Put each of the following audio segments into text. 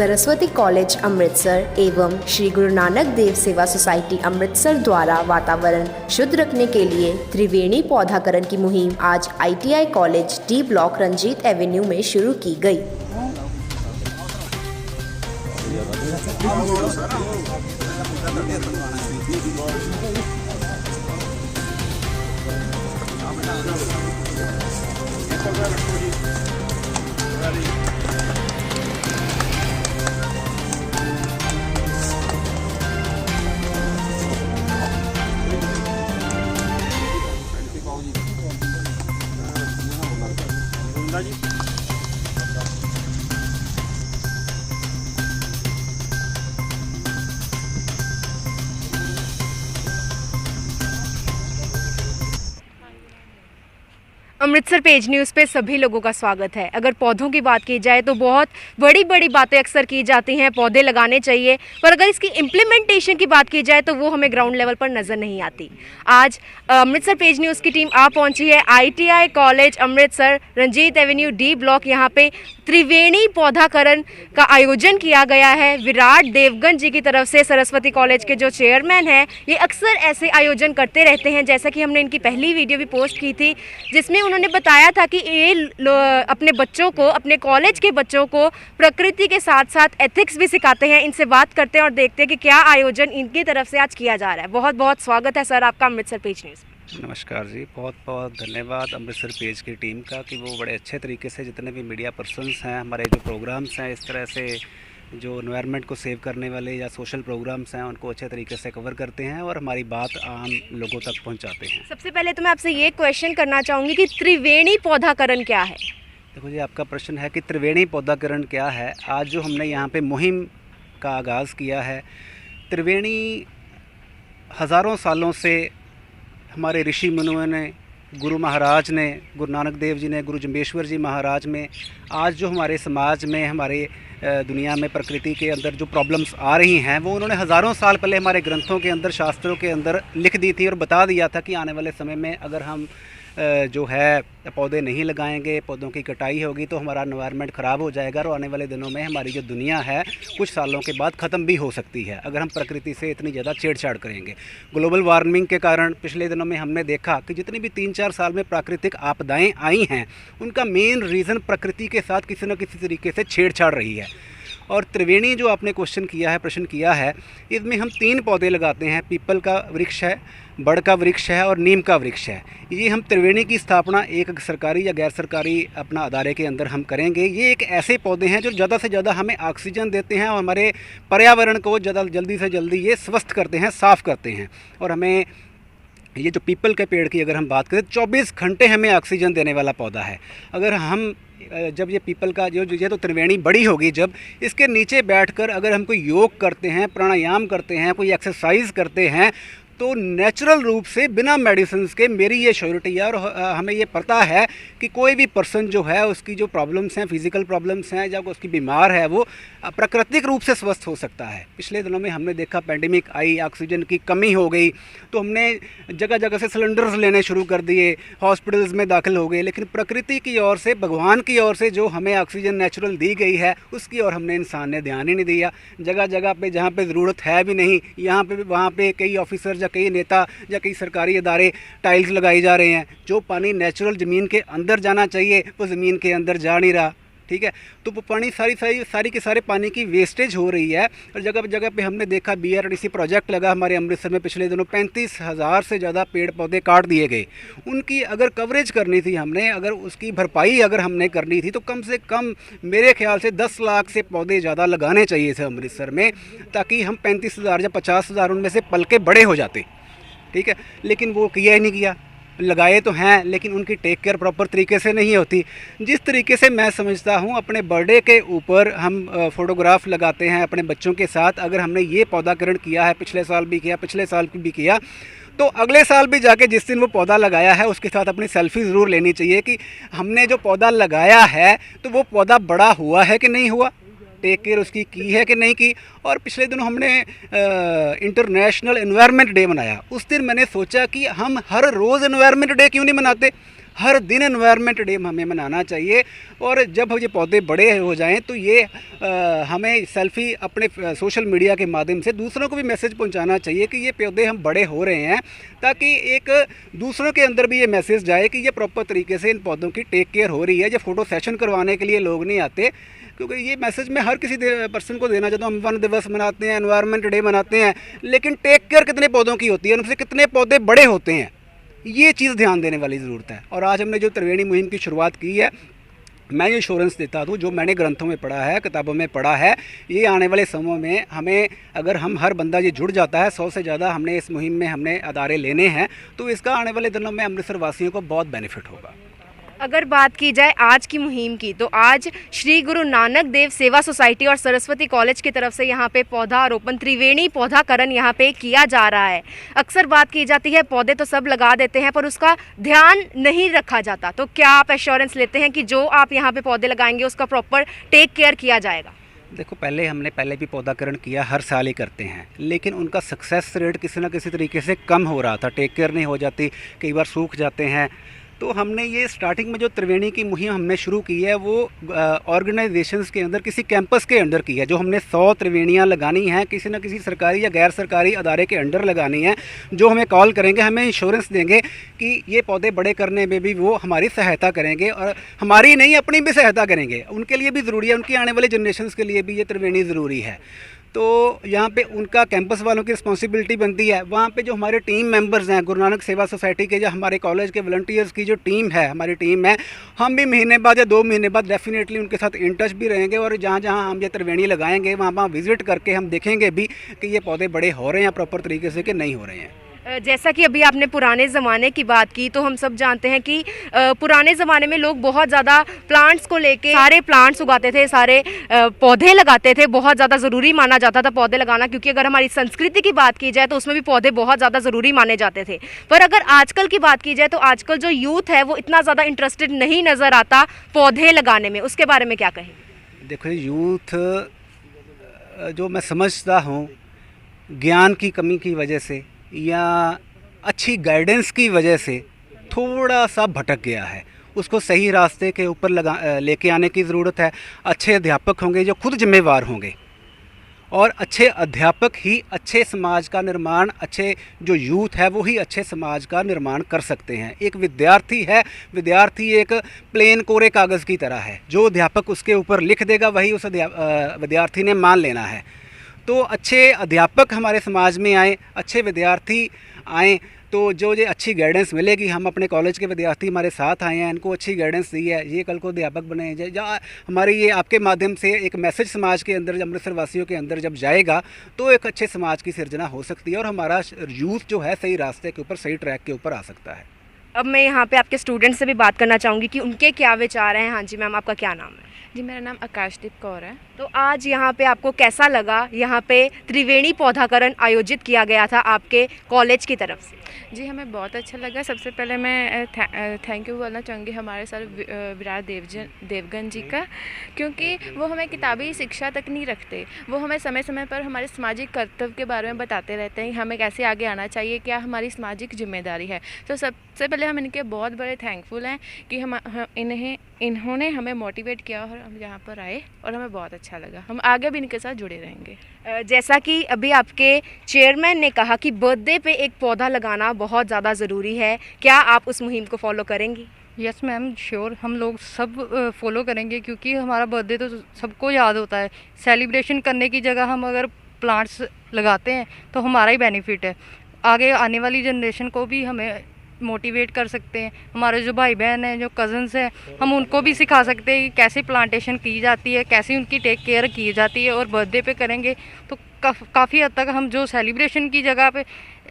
Saraswati college Amritsar एवं श्री गुरु नानक देव सेवा society Amritsar द्वारा वातावरण शुद्ध रखने के लिए त्रिवेणी पौधाकरण की मुहिम आज ITI college D block Ranjit avenue में शुरू की गई। अमृतसर पेज न्यूज़ पे सभी लोगों का स्वागत है। अगर पौधों की बात की जाए तो बहुत बड़ी बड़ी बातें अक्सर की जाती हैं, पौधे लगाने चाहिए, पर अगर इसकी इम्प्लीमेंटेशन की बात की जाए तो वो हमें ग्राउंड लेवल पर नज़र नहीं आती। आज अमृतसर पेज न्यूज़ की टीम आ पहुंची है ITI college Amritsar Ranjit avenue D block. यहाँ पे त्रिवेणी पौधाकरण का आयोजन किया गया है। विराट देवगन जी की तरफ से सरस्वती कॉलेज के जो चेयरमैन हैं, ये अक्सर ऐसे आयोजन करते रहते हैं। जैसा कि हमने इनकी पहली वीडियो भी पोस्ट की थी जिसमें उन्होंने बताया था कि ये अपने बच्चों को, अपने कॉलेज के बच्चों को प्रकृति के साथ साथ एथिक्स भी सिखाते हैं। इनसे बात करते हैं और देखते हैं कि क्या आयोजन इनकी तरफ से आज किया जा रहा है। बहुत बहुत स्वागत है सर आपका अमृतसर पेज न्यूज़। नमस्कार जी, बहुत बहुत धन्यवाद अमृतसर पेज की टीम का कि वो बड़े अच्छे तरीके से जितने भी मीडिया पर्सन्स हैं, हमारे जो प्रोग्राम्स हैं, इस तरह से जो एनवायरनमेंट को सेव करने वाले या सोशल प्रोग्राम्स हैं उनको अच्छे तरीके से कवर करते हैं और हमारी बात आम लोगों तक पहुंचाते हैं। सबसे पहले तो मैं आपसे ये क्वेश्चन करना चाहूँगी कि त्रिवेणी पौधाकरण क्या है? देखो जी, आपका प्रश्न है कि त्रिवेणी पौधाकरण क्या है। आज जो हमने यहाँ पे मुहिम का आगाज़ किया है, त्रिवेणी हज़ारों सालों से हमारे ऋषि मुनियों ने, गुरु महाराज ने, गुरु नानक देव जी ने, गुरु जम्बेश्वर जी महाराज में, आज जो हमारे समाज में, हमारे दुनिया में प्रकृति के अंदर जो प्रॉब्लम्स आ रही हैं वो उन्होंने हज़ारों साल पहले हमारे ग्रंथों के अंदर, शास्त्रों के अंदर लिख दी थी और बता दिया था कि आने वाले समय में अगर हम जो है पौधे नहीं लगाएंगे, पौधों की कटाई होगी तो हमारा एनवायरनमेंट ख़राब हो जाएगा और आने वाले दिनों में हमारी जो दुनिया है कुछ सालों के बाद ख़त्म भी हो सकती है अगर हम प्रकृति से इतनी ज़्यादा छेड़छाड़ करेंगे। ग्लोबल वार्मिंग के कारण पिछले दिनों में हमने देखा कि जितनी भी 3-4 साल में प्राकृतिक आपदाएँ आई हैं उनका मेन रीज़न प्रकृति के साथ किसी न किसी तरीके से छेड़छाड़ रही है। और त्रिवेणी जो आपने प्रश्न किया है, इसमें हम 3 पौधे लगाते हैं। पीपल का वृक्ष है, बड़ का वृक्ष है और नीम का वृक्ष है। ये हम त्रिवेणी की स्थापना एक सरकारी या गैर सरकारी अपना अदारे के अंदर हम करेंगे। ये एक ऐसे पौधे हैं जो ज़्यादा से ज़्यादा हमें ऑक्सीजन देते हैं और हमारे पर्यावरण को ज़्यादा जल्दी से जल्दी ये स्वस्थ करते हैं, साफ़ करते हैं। और हमें ये जो पीपल के पेड़ की अगर हम बात करें, 24 घंटे हमें ऑक्सीजन देने वाला पौधा है। अगर हम जब ये पीपल का जो ये तो त्रिवेणी बड़ी होगी, जब इसके नीचे बैठकर अगर हम कोई योग करते हैं, प्राणायाम करते हैं, कोई एक्सरसाइज करते हैं तो नेचुरल रूप से बिना मेडिसिन के, मेरी ये श्योरिटी है और हमें ये पता है कि कोई भी पर्सन जो है उसकी जो प्रॉब्लम्स हैं, फिज़िकल प्रॉब्लम्स हैं, जब उसकी बीमार है वो प्राकृतिक रूप से स्वस्थ हो सकता है। पिछले दिनों में हमने देखा पैंडेमिक आई, ऑक्सीजन की कमी हो गई तो हमने जगह जगह से सिलेंडर्स लेने शुरू कर दिए, हॉस्पिटल्स में दाखिल हो गए। लेकिन प्रकृति की ओर से, भगवान की ओर से जो हमें ऑक्सीजन नेचुरल दी गई है उसकी ओर हमने इंसान ने ध्यान ही नहीं दिया। जगह जगह पे जहाँ पे ज़रूरत है भी नहीं, यहाँ पे वहाँ पे कई ऑफिसर या कई नेता या कई सरकारी इदारे टाइल्स लगाई जा रहे हैं। जो पानी नेचुरल ज़मीन के अंदर जाना चाहिए वो ज़मीन के अंदर जा नहीं रहा। ठीक है, तो वो पानी सारी के सारे पानी की वेस्टेज हो रही है। और जगह जगह पे हमने देखा BRDC प्रोजेक्ट लगा हमारे अमृतसर में, पिछले दिनों 35,000 से ज़्यादा पेड़ पौधे काट दिए गए। उनकी अगर कवरेज करनी थी हमने, अगर उसकी भरपाई अगर हमने करनी थी तो कम से कम मेरे ख्याल से 10 लाख से पौधे ज़्यादा लगाने चाहिए थे अमृतसर में, ताकि हम 35,000 या 50,000 उनमें से पल के बड़े हो जाते। ठीक है, लेकिन वो किया ही नहीं किया। लगाए तो हैं लेकिन उनकी टेक केयर प्रॉपर तरीके से नहीं होती। जिस तरीके से मैं समझता हूँ अपने बर्थडे के ऊपर हम फ़ोटोग्राफ लगाते हैं अपने बच्चों के साथ, अगर हमने ये पौधाकरण किया है, पिछले साल भी किया, पिछले साल भी किया, तो अगले साल भी जाके जिस दिन वो पौधा लगाया है उसके साथ अपनी सेल्फी ज़रूर लेनी चाहिए कि हमने जो पौधा लगाया है तो वो पौधा बड़ा हुआ है कि नहीं हुआ, टेक केयर उसकी की है कि नहीं की। और पिछले दिनों हमने इंटरनेशनल एनवायरनमेंट डे मनाया। उस दिन मैंने सोचा कि हम हर रोज़ एनवायरनमेंट डे क्यों नहीं मनाते, हर दिन एनवायरनमेंट डे हमें मनाना चाहिए। और जब ये पौधे बड़े हो जाएं तो ये हमें सेल्फ़ी अपने सोशल मीडिया के माध्यम से दूसरों को भी मैसेज पहुंचाना चाहिए कि ये पौधे हम बड़े हो रहे हैं, ताकि एक दूसरों के अंदर भी ये मैसेज जाए कि ये प्रॉपर तरीके से इन पौधों की टेक केयर हो रही है। ये फ़ोटो सेशन करवाने के लिए लोग नहीं आते, क्योंकि ये मैसेज मैं हर किसी पर्सन को देना चाहता हूँ। हम वन दिवस मनाते हैं, एनवायरनमेंट डे मनाते हैं, लेकिन टेक केयर कितने पौधों की होती है, उनसे कितने पौधे बड़े होते हैं, ये चीज़ ध्यान देने वाली ज़रूरत है। और आज हमने जो त्रिवेणी मुहिम की शुरुआत की है, मैं ये इंश्योरेंस देता हूँ, जो मैंने ग्रंथों में पढ़ा है, किताबों में पढ़ा है, ये आने वाले समय में हमें, अगर हम हर बंदा ये जुड़ जाता है, 100 से ज़्यादा हमने इस मुहिम में हमने अदारे लेने हैं, तो इसका आने वाले दिनों में अमृतसर वासियों को बहुत बेनिफिट होगा। अगर बात की जाए आज की मुहिम की, तो आज श्री गुरु नानक देव सेवा सोसाइटी और सरस्वती कॉलेज की तरफ से यहाँ पे पौधारोपण, त्रिवेणी पौधाकरण यहाँ पे किया जा रहा है। अक्सर बात की जाती है पौधे तो सब लगा देते हैं पर उसका ध्यान नहीं रखा जाता, तो क्या आप एश्योरेंस लेते हैं कि जो आप यहाँ पे पौधे लगाएंगे उसका प्रॉपर टेक केयर किया जाएगा? देखो, हमने पहले भी पौधाकरण किया, हर साल ही करते हैं, लेकिन उनका सक्सेस रेट किसी न किसी तरीके से कम हो रहा था, टेक केयर नहीं हो जाती, कई बार सूख जाते हैं। तो हमने ये स्टार्टिंग में जो त्रिवेणी की मुहिम हमने शुरू की है, वो ऑर्गेनाइजेशंस के अंदर, किसी कैंपस के अंडर की है, जो हमने 100 त्रिवेणियाँ लगानी हैं, किसी न किसी सरकारी या गैर सरकारी अदारे के अंडर लगानी है, जो हमें कॉल करेंगे, हमें इंश्योरेंस देंगे कि ये पौधे बड़े करने में भी वो हमारी सहायता करेंगे, और हमारी नहीं, अपनी भी सहायता करेंगे। उनके लिए भी ज़रूरी है, उनकी आने वाली जनरेशन्स के लिए भी ये त्रिवेणी ज़रूरी है। तो यहाँ पे उनका कैंपस वालों की रिस्पॉन्सिबिलिटी बनती है। वहाँ पे जो हमारे टीम मेंबर्स हैं, गुरु नानक सेवा सोसाइटी के, जो हमारे कॉलेज के वॉलंटियर्स की जो टीम है, हमारी टीम है, हम भी महीने बाद या 2 महीने बाद डेफिनेटली उनके साथ इन टच भी रहेंगे, और जहाँ जहाँ हम ये त्रिवेणी लगाएंगे वहाँ विज़िट करके हम देखेंगे भी कि ये पौधे बड़े हो रहे हैं प्रॉपर तरीके से कि नहीं हो रहे हैं। जैसा कि अभी आपने पुराने ज़माने की बात की, तो हम सब जानते हैं कि पुराने ज़माने में लोग बहुत ज़्यादा प्लांट्स को लेके सारे प्लांट्स उगाते थे, सारे पौधे लगाते थे, बहुत ज़्यादा ज़रूरी माना जाता था पौधे लगाना, क्योंकि अगर हमारी संस्कृति की बात की जाए तो उसमें भी पौधे बहुत ज़्यादा ज़रूरी माने जाते थे। पर अगर आजकल की बात की जाए तो आजकल जो यूथ है वो इतना ज़्यादा इंटरेस्टेड नहीं नज़र आता पौधे लगाने में, उसके बारे में क्या कहेंगे? देखो, यूथ जो मैं समझता हूँ ज्ञान की कमी की वजह से या अच्छी गाइडेंस की वजह से थोड़ा सा भटक गया है। उसको सही रास्ते के ऊपर लेके आने की ज़रूरत है। अच्छे अध्यापक होंगे जो खुद जिम्मेवार होंगे, और अच्छे अध्यापक ही अच्छे समाज का निर्माण, अच्छे जो यूथ है वो ही अच्छे समाज का निर्माण कर सकते हैं। एक विद्यार्थी है, विद्यार्थी एक प्लेन कोरे कागज़ की तरह है, जो अध्यापक उसके ऊपर लिख देगा वही उस विद्यार्थी ने मान लेना है। तो अच्छे अध्यापक हमारे समाज में आए, अच्छे विद्यार्थी आएँ, तो जो ये अच्छी गाइडेंस मिलेगी। हम अपने कॉलेज के विद्यार्थी हमारे साथ आए हैं, इनको अच्छी गाइडेंस दी है, ये कल को अध्यापक बने। या हमारी ये आपके माध्यम से एक मैसेज समाज के अंदर, अमृतसर वासियों के अंदर जब जाएगा, तो एक अच्छे समाज की सिर्जना हो सकती है, और हमारा यूथ जो है सही रास्ते के ऊपर, सही ट्रैक के ऊपर आ सकता है। अब मैं यहाँ पे आपके स्टूडेंट से भी बात करना चाहूँगी कि उनके क्या विचार हैं। हाँ जी मैम, आपका क्या नाम है? जी, मेरा नाम आकाशदीप कौर है। तो आज यहाँ पे आपको कैसा लगा? यहाँ पे त्रिवेणी पौधाकरण आयोजित किया गया था आपके कॉलेज की तरफ से। जी, हमें बहुत अच्छा लगा। सबसे पहले मैं थैंक यू बोलना चाहूँगी हमारे सर विराट देवगन जी का, क्योंकि वो हमें किताबी शिक्षा तक नहीं रखते, वो हमें समय समय पर हमारे सामाजिक कर्तव्य के बारे में बताते रहते हैं, हमें कैसे आगे आना चाहिए, क्या हमारी सामाजिक जिम्मेदारी है। तो सबसे पहले हम इनके बहुत बड़े थैंकफुल हैं कि इन्होंने हमें मोटिवेट किया और हम यहाँ पर आए, और हमें बहुत अच्छा लगा। हम आगे भी इनके साथ जुड़े रहेंगे। जैसा कि अभी आपके चेयरमैन ने कहा कि बर्थडे पे एक पौधा लगाना बहुत ज़्यादा ज़रूरी है, क्या आप उस मुहिम को फॉलो करेंगी? यस मैम, श्योर, हम लोग सब फॉलो करेंगे, क्योंकि हमारा बर्थडे तो सबको याद होता है। सेलिब्रेशन करने की जगह हम अगर प्लांट्स लगाते हैं तो हमारा ही बेनिफिट है। आगे आने वाली जनरेशन को भी हमें मोटिवेट कर सकते हैं। हमारे जो भाई बहन हैं, जो कज़न्स हैं, हम उनको भी सिखा सकते हैं कि कैसे प्लांटेशन की जाती है, कैसे उनकी टेक केयर की जाती है। और बर्थडे पे करेंगे तो काफ़ी हद तक हम जो सेलिब्रेशन की जगह पे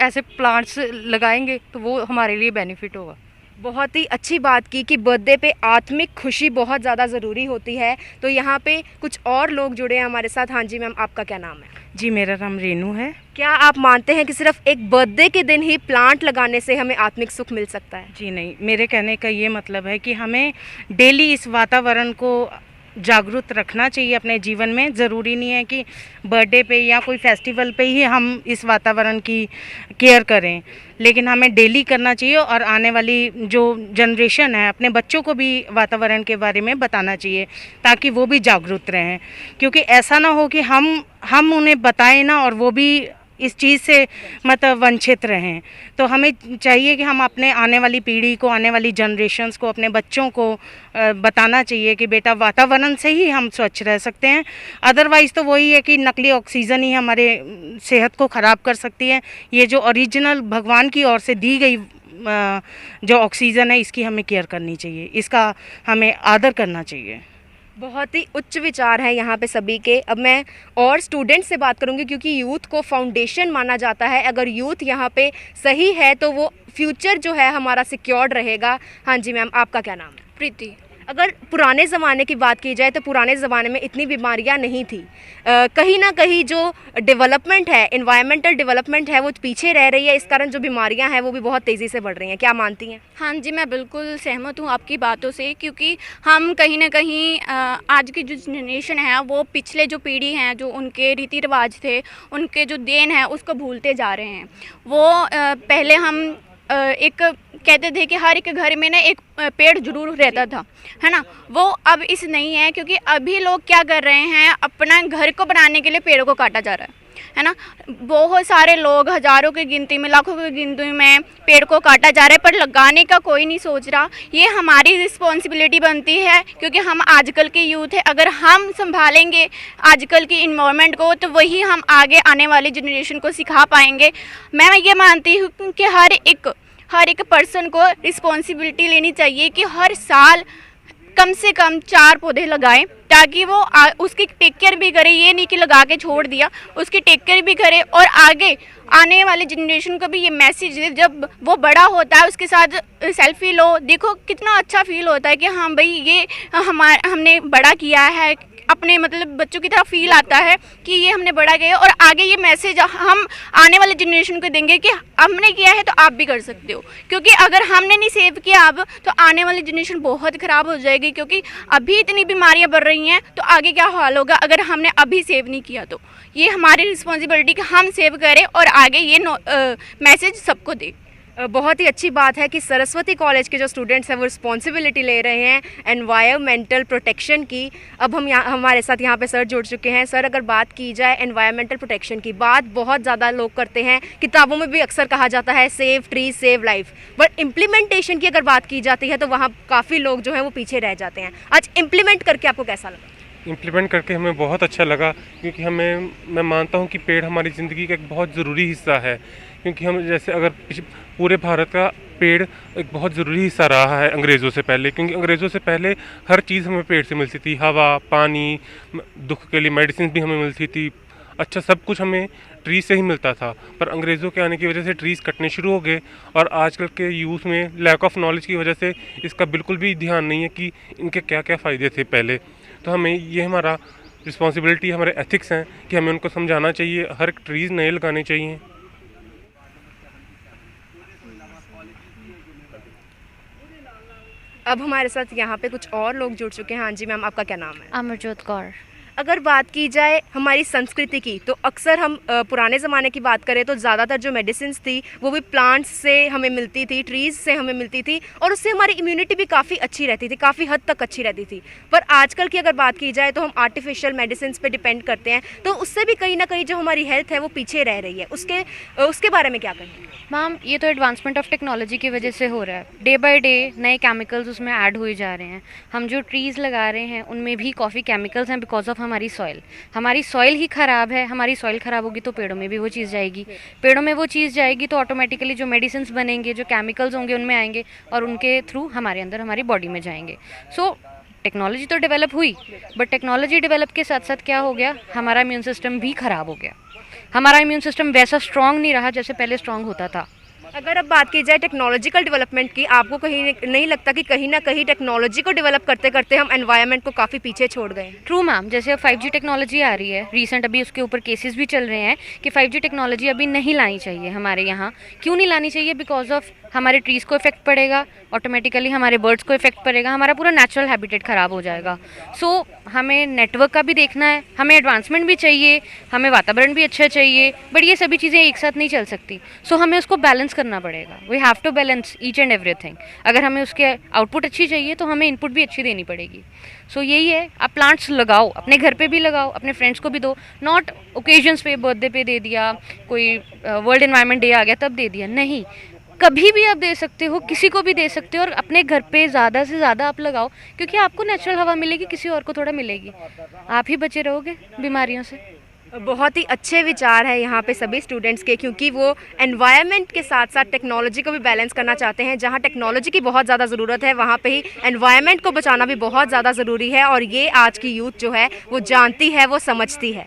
ऐसे प्लांट्स लगाएंगे तो वो हमारे लिए बेनिफिट होगा। बहुत ही अच्छी बात की कि बर्थडे पे आत्मिक खुशी बहुत ज़्यादा ज़रूरी होती है। तो यहाँ पे कुछ और लोग जुड़े हैं हमारे साथ। हाँ जी मैम, आपका क्या नाम है? जी, मेरा नाम रेनू है। क्या आप मानते हैं कि सिर्फ एक बर्थडे के दिन ही प्लांट लगाने से हमें आत्मिक सुख मिल सकता है? जी नहीं, मेरे कहने का ये मतलब है कि हमें डेली इस वातावरण को जागरूक रखना चाहिए अपने जीवन में। ज़रूरी नहीं है कि बर्थडे पे या कोई फेस्टिवल पे ही हम इस वातावरण की केयर करें, लेकिन हमें डेली करना चाहिए और आने वाली जो जनरेशन है अपने बच्चों को भी वातावरण के बारे में बताना चाहिए ताकि वो भी जागरूक रहें। क्योंकि ऐसा ना हो कि हम उन्हें बताएं ना और वो भी इस चीज़ से मतलब वंचित रहें। तो हमें चाहिए कि हम अपने आने वाली पीढ़ी को, आने वाली जनरेशन्स को, अपने बच्चों को बताना चाहिए कि बेटा वातावरण से ही हम स्वच्छ रह सकते हैं। अदरवाइज़ तो वही है कि नकली ऑक्सीजन ही हमारे सेहत को ख़राब कर सकती है। ये जो ओरिजिनल भगवान की ओर से दी गई जो ऑक्सीजन है इसकी हमें केयर करनी चाहिए, इसका हमें आदर करना चाहिए। बहुत ही उच्च विचार हैं यहाँ पे सभी के। अब मैं और स्टूडेंट से बात करूँगी क्योंकि यूथ को फाउंडेशन माना जाता है। अगर यूथ यहाँ पे सही है तो वो फ्यूचर जो है हमारा सिक्योर्ड रहेगा। हाँ जी मैम, आपका क्या नाम है? प्रीति। अगर पुराने ज़माने की बात की जाए तो पुराने ज़माने में इतनी बीमारियां नहीं थी। कहीं ना कहीं जो डेवलपमेंट है, एनवायरमेंटल डेवलपमेंट है, वो पीछे रह रही है। इस कारण जो बीमारियां हैं वो भी बहुत तेज़ी से बढ़ रही हैं। क्या मानती हैं? हाँ जी, मैं बिल्कुल सहमत हूँ आपकी बातों से, क्योंकि हम कहीं ना कहीं आज की जो जनरेशन है वो पिछले जो पीढ़ी हैं, जो उनके रीति रिवाज थे, उनके जो देन है उसको भूलते जा रहे हैं। वो पहले हम एक कहते थे कि हर एक घर में ना एक पेड़ जरूर रहता था, है ना। वो अब इस नहीं है, क्योंकि अभी लोग क्या कर रहे हैं, अपना घर को बनाने के लिए पेड़ों को काटा जा रहा है ना। बहुत सारे लोग, हज़ारों की गिनती में, लाखों की गिनती में पेड़ को काटा जा रहा है, पर लगाने का कोई नहीं सोच रहा। ये हमारी रिस्पॉन्सिबिलिटी बनती है, क्योंकि हम आजकल के यूथ है। अगर हम संभालेंगे आजकल की इन्वायरमेंट को तो वही हम आगे आने वाली जनरेशन को सिखा पाएंगे। मैं ये मानती हूँ कि हर एक पर्सन को रिस्पॉन्सिबिलिटी लेनी चाहिए कि हर साल कम से कम 4 पौधे लगाएं, ताकि वो उसकी टेक केयर भी करे। ये नहीं कि लगा के छोड़ दिया, उसकी टेक केयर भी करे और आगे आने वाले जनरेशन को भी ये मैसेज दे। जब वो बड़ा होता है उसके साथ सेल्फी लो, देखो कितना अच्छा फील होता है कि हाँ भाई ये हमने बड़ा किया है। अपने मतलब बच्चों की तरह फील आता है कि ये हमने बड़ा किया, और आगे ये मैसेज हम आने वाले जनरेशन को देंगे कि हमने किया है तो आप भी कर सकते हो। क्योंकि अगर हमने नहीं सेव किया अब, तो आने वाली जनरेशन बहुत ख़राब हो जाएगी। क्योंकि अभी इतनी बीमारियां बढ़ रही हैं तो आगे क्या हाल होगा अगर हमने अभी सेव नहीं किया। तो ये हमारी रिस्पॉन्सिबिलिटी कि हम सेव करें और आगे ये मैसेज सबको दें। बहुत ही अच्छी बात है कि सरस्वती कॉलेज के जो स्टूडेंट्स हैं वो रिस्पॉन्सिबिलिटी ले रहे हैं एनवायरमेंटल प्रोटेक्शन की। अब हमारे साथ यहाँ पे सर जुड़ चुके हैं। सर, अगर बात की जाए एनवायरमेंटल प्रोटेक्शन की, बात बहुत ज़्यादा लोग करते हैं, किताबों में भी अक्सर कहा जाता है save tree save life, but implementation की अगर बात की जाती है तो वहाँ काफ़ी लोग जो हैं वो पीछे रह जाते हैं। आज इम्प्लीमेंट करके आपको कैसा लगा? इम्प्लीमेंट करके हमें बहुत अच्छा लगा, क्योंकि मैं मानता हूँ कि पेड़ हमारी ज़िंदगी का एक बहुत ज़रूरी हिस्सा है। क्योंकि हम जैसे अगर पूरे भारत का पेड़ एक बहुत ज़रूरी हिस्सा रहा है अंग्रेज़ों से पहले, क्योंकि अंग्रेज़ों से पहले हर चीज़ हमें पेड़ से मिलती थी। हवा, पानी, दुख के लिए मेडिसिन भी हमें मिलती थी। अच्छा, सब कुछ हमें ट्रीज से ही मिलता था। पर अंग्रेज़ों के आने की वजह से ट्रीज़ कटने शुरू हो गए, और आजकल के यूथ में लैक ऑफ नॉलेज की वजह से इसका बिल्कुल भी ध्यान नहीं है कि इनके क्या क्या फ़ायदे थे पहले। तो हमें ये हमारा रिस्पॉन्सिबिलिटी, हमारे एथिक्स हैं कि हमें उनको समझाना चाहिए, हर एक ट्रीज़ नए लगाने चाहिए। अब हमारे साथ यहाँ पे कुछ और लोग जुड़ चुके हैं। हाँ जी मैम, आपका क्या नाम है? अमरजोत कौर। अगर बात की जाए हमारी संस्कृति की, तो अक्सर हम पुराने ज़माने की बात करें तो ज़्यादातर जो मेडिसिन्स थी वो भी प्लांट्स से हमें मिलती थी, ट्रीज़ से हमें मिलती थी, और उससे हमारी इम्यूनिटी भी काफ़ी अच्छी रहती थी, काफ़ी हद तक अच्छी रहती थी। पर आजकल की अगर बात की जाए तो हम आर्टिफिशियल मेडिसिन्स पे डिपेंड करते हैं, तो उससे भी कहीं ना कहीं जो हमारी हेल्थ है वो पीछे रह रही है। उसके बारे में क्या कहेंगे? मैम, ये तो एडवांसमेंट ऑफ टेक्नोलॉजी की वजह से हो रहा है। डे बाय डे नए केमिकल्स उसमें ऐड हुए जा रहे हैं। हम जो ट्रीज़ लगा रहे हैं उनमें भी काफ़ी केमिकल्स हैं बिकॉज ऑफ हमारी सॉइल ही ख़राब है। हमारी सॉइल ख़राब होगी तो पेड़ों में भी वो चीज़ जाएगी, पेड़ों में वो चीज़ जाएगी तो ऑटोमेटिकली जो मेडिसिन्स बनेंगे, जो केमिकल्स होंगे उनमें आएंगे और उनके थ्रू हमारे अंदर, हमारी बॉडी में जाएंगे। सो टेक्नोलॉजी तो डेवलप हुई, बट टेक्नोलॉजी डेवलप के साथ साथ क्या हो गया, हमारा इम्यून सिस्टम भी ख़राब हो गया। हमारा इम्यून सिस्टम वैसा स्ट्रॉन्ग नहीं रहा जैसे पहले स्ट्रॉन्ग होता था। अगर अब बात की जाए टेक्नोलॉजिकल डेवलपमेंट की, आपको कहीं नहीं लगता कि कहीं ना कहीं टेक्नोलॉजी को डेवलप करते करते हम एनवायरनमेंट को काफ़ी पीछे छोड़ गए? ट्रू मैम, जैसे अब 5G टेक्नोलॉजी आ रही है, रीसेंट अभी उसके ऊपर केसेस भी चल रहे हैं कि 5G टेक्नोलॉजी अभी नहीं लानी चाहिए हमारे यहाँ। क्यों नहीं लानी चाहिए? बिकॉज ऑफ हमारे ट्रीज़ को इफेक्ट पड़ेगा, ऑटोमेटिकली हमारे बर्ड्स को इफेक्ट पड़ेगा, हमारा पूरा नेचुरल हैबिटेट ख़राब हो जाएगा। सो हमें नेटवर्क का भी देखना है, हमें एडवांसमेंट भी चाहिए, हमें वातावरण भी अच्छा चाहिए, बट ये सभी चीज़ें एक साथ नहीं चल सकती। सो हमें उसको बैलेंस करना पड़ेगा। We have to balance each and everything. अगर हमें उसके आउटपुट अच्छी चाहिए तो हमें इनपुट भी अच्छी देनी पड़ेगी। सो यही है, आप प्लांट्स लगाओ, अपने घर पे भी लगाओ, अपने फ्रेंड्स को भी दो। नॉट ओकेजन्स पे, बर्थडे पे दे दिया, कोई वर्ल्ड एनवायरनमेंट डे आ गया तब दे दिया, नहीं, कभी भी आप दे सकते हो, किसी को भी दे सकते हो। और अपने घर पे ज़्यादा से ज़्यादा आप लगाओ, क्योंकि आपको नेचुरल हवा मिलेगी, किसी और को थोड़ा मिलेगी, आप ही बचे रहोगे बीमारियों से। बहुत ही अच्छे विचार है यहाँ पे सभी स्टूडेंट्स के, क्योंकि वो एनवायरनमेंट के साथ साथ टेक्नोलॉजी को भी बैलेंस करना चाहते हैं। जहाँ टेक्नोलॉजी की बहुत ज़्यादा ज़रूरत है, वहाँ पे ही एनवायरनमेंट को बचाना भी बहुत ज़्यादा ज़रूरी है, और ये आज की यूथ जो है वो जानती है, वो समझती है।